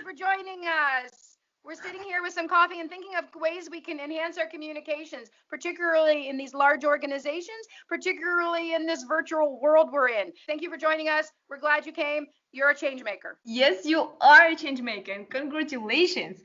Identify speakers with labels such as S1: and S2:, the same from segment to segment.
S1: for joining us. We're sitting here with some coffee and thinking of ways we can enhance our communications, particularly in these large organizations, particularly in this virtual world we're in. Thank you for joining us. We're glad you came. You're a change maker.
S2: Yes, you are a change maker, and congratulations.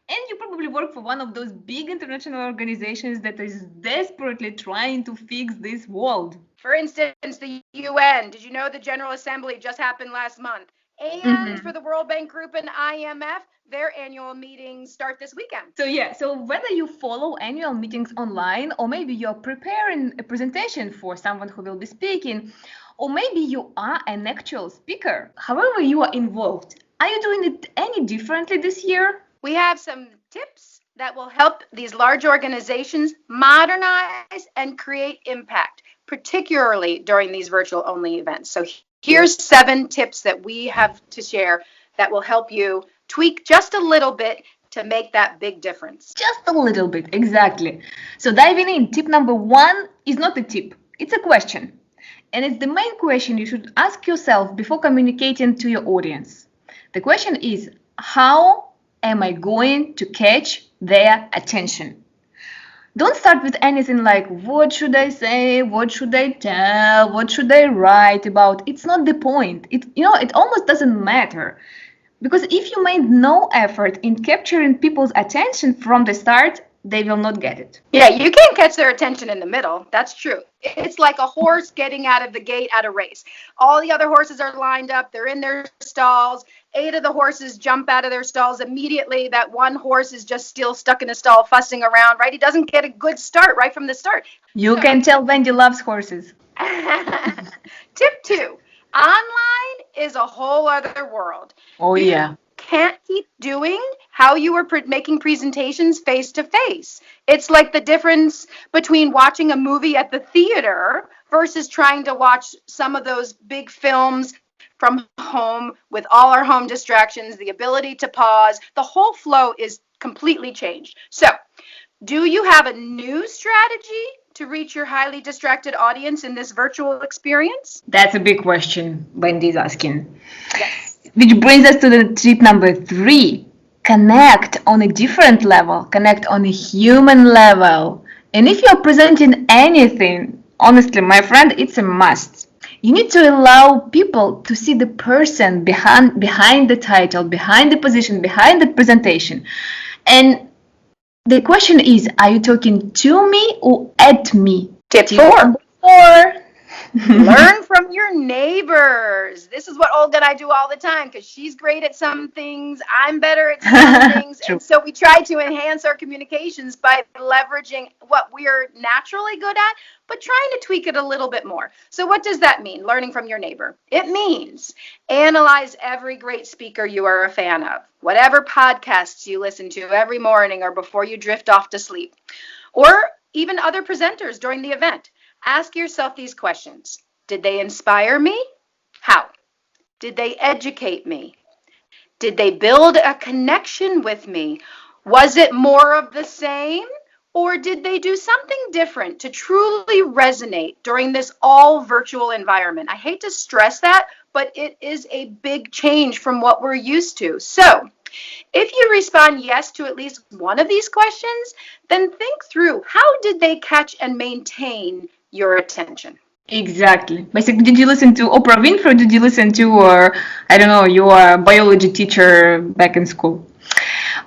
S2: And you probably work for one of those big international organizations that is desperately trying to fix this world.
S1: For instance, the UN. Did you know the General Assembly just happened last month? And for
S2: Mhm.
S1: the World Bank Group and IMF, their annual meetings start this weekend.
S2: So whether you follow annual meetings online, or maybe you're preparing a presentation for someone who will be speaking, or maybe you are an actual speaker, however you are involved, are you doing it any differently this year?
S1: We have some tips that will help these large organizations modernize and create impact, particularly during these virtual only events. So here's 7 tips that we have to share that will help you tweak just a little bit to make that big difference.
S2: Just a little bit, exactly. So diving in, tip number 1 is not a tip, it's a question. And it's the main question you should ask yourself before communicating to your audience. The question is, how am I going to catch their attention? Don't start with anything like, what should I say? What should I tell? What should I write about? It's not the point. It almost doesn't matter. Because if you made no effort in capturing people's attention from the start, they will not get it.
S1: Yeah, you can't catch their attention in the middle. That's true. It's like a horse getting out of the gate at a race. All the other horses are lined up, they're in their stalls. 8 of the horses jump out of their stalls immediately. That one horse is just still stuck in a stall fussing around, right? He doesn't get a good start right from the start.
S2: You can tell Wendy loves horses.
S1: Tip 2, online is a whole other world.
S2: Oh, yeah.
S1: Can't keep doing how you were making presentations face to face. It's like the difference between watching a movie at the theater versus trying to watch some of those big films from home with all our home distractions, the ability to pause. The whole flow is completely changed. So, do you have a new strategy to reach your highly distracted audience in this virtual experience?
S2: That's a big question Wendy's asking.
S1: Yes.
S2: Which brings us to the tip number 3. Connect on a different level. Connect on a human level. And if you're presenting anything, honestly, my friend, it's a must. You need to allow people to see the person behind the title, behind the position, behind the presentation. And the question is, are you talking to me or at me?
S1: Tip 4. Learn from your neighbors. This is what Olga and I do all the time because she's great at some things. I'm better at some things. And so we try to enhance our communications by leveraging what we are naturally good at, but trying to tweak it a little bit more. So what does that mean, learning from your neighbor? It means analyze every great speaker you are a fan of, whatever podcasts you listen to every morning or before you drift off to sleep, or even other presenters during the event. Ask yourself these questions. Did they inspire me? How? Did they educate me? Did they build a connection with me? Was it more of the same? Or did they do something different to truly resonate during this all virtual environment? I hate to stress that, but it is a big change from what we're used to. So, if you respond yes to at least one of these questions, then think through how did they catch and maintain your attention?
S2: Exactly. Basically, did you listen to Oprah Winfrey? Did you listen to, I don't know, your biology teacher back in school?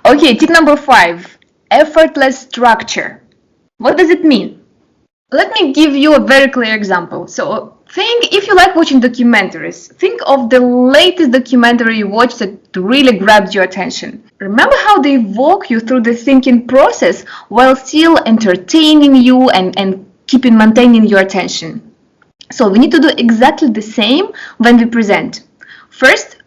S2: Okay, tip number 5, effortless structure. What does it mean? Let me give you a very clear example. So if you like watching documentaries, think of the latest documentary you watched that really grabbed your attention. Remember how they walk you through the thinking process while still entertaining you and maintaining your attention. So we need to do exactly the same when we present. First,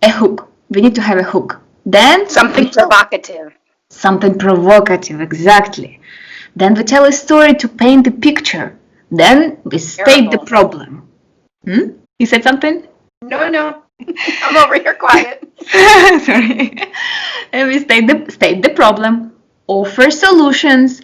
S2: a hook. We need to have a hook. Then
S1: something provocative.
S2: Something provocative, exactly. Then we tell a story to paint a picture. Then we state the problem. You said something?
S1: No. I'm over here quiet.
S2: Sorry. And we state the problem, offer solutions,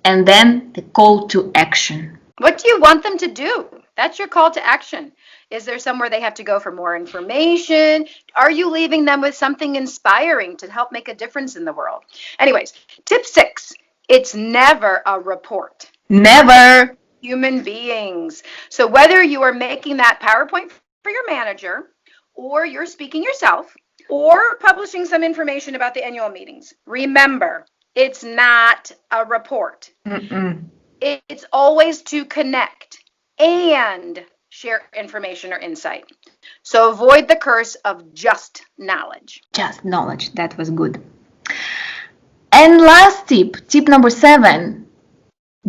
S2: and then the call to action.
S1: What do you want them to do? That's your call to action. Is there somewhere they have to go for more information? Are you leaving them with something inspiring to help make a difference in the world? Anyways, tip 6, it's never a report.
S2: Never.
S1: Human beings. So whether you are making that PowerPoint for your manager, or you're speaking yourself, or publishing some information about the annual meetings, remember, it's not a report. It's always to connect and share information or insight. So avoid the curse of just knowledge.
S2: Just knowledge. That was good. And last tip number 7.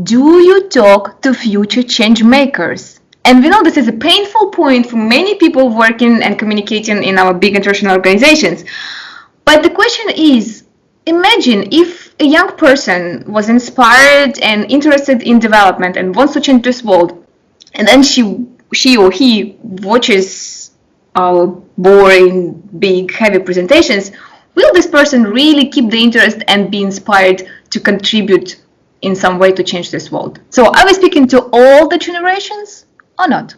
S2: Do you talk to future change makers? And we know this is a painful point for many people working and communicating in our big international organizations. But the question is, imagine if a young person was inspired and interested in development and wants to change this world, and then she or he watches our boring, big, heavy presentations. Will this person really keep the interest and be inspired to contribute in some way to change this world? So are we speaking to all the generations or not?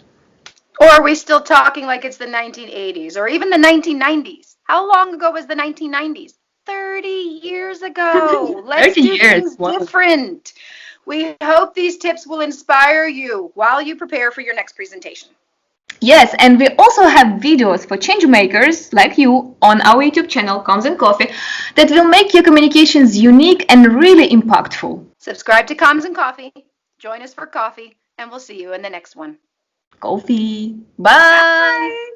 S1: Or are we still talking like it's the 1980s or even the 1990s? How long ago was the 1990s? 30 years ago. Let's do things different. We hope these tips will inspire you while you prepare for your next presentation.
S2: Yes, and we also have videos for change makers like you on our YouTube channel, Comms and Coffee, that will make your communications unique and really impactful.
S1: Subscribe to Comms and Coffee, join us for coffee, and we'll see you in the next one.
S2: Coffee. Bye.
S1: Bye.